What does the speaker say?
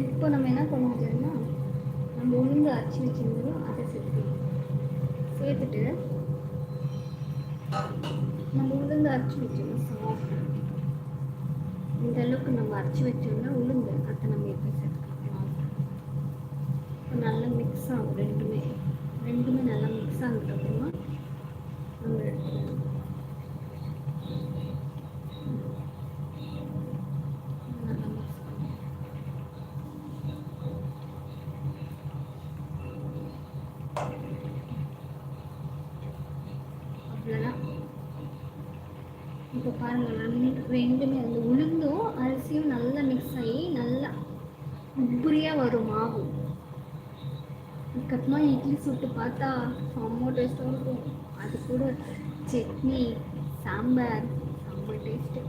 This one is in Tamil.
இப்போ நம்ம என்ன பண்ணுவோம்னா, நம்ம உளுந்து அரைச்சி வச்சுருந்தோம் அதை சேர்த்துட்டு நம்ம உளுந்து அரைச்சி வச்சிடணும். சாஃப்ட் இந்த அளவுக்கு நம்ம அரைச்சி வச்சோம்னா உளுந்து அதை நம்ம எப்படி சேர்த்துக்கலாம். இப்போ நல்லா மிக்ஸ் ஆகும். ரெண்டுமே நல்லா மிக்ஸ் ஆனதுக்கப்புறமா நம்ம எடுத்துக்கலாம். நல்லா மிக்ஸ் பண்ணி அவ்வளோதான். இப்போ பாருங்கள், ரெண்டுமே அந்த உளுந்தும் அரிசியும் நல்லா மிக்ஸ் ஆகி நல்லா உப்புரியாக வரும் மாவு. அதுக்கப்புறமா இட்லி சுட்டு பார்த்தா செம்ம டேஸ்ட்டாக இருக்கும். அது கூட சட்னி சாம்பார் செம்ம டேஸ்ட்டு.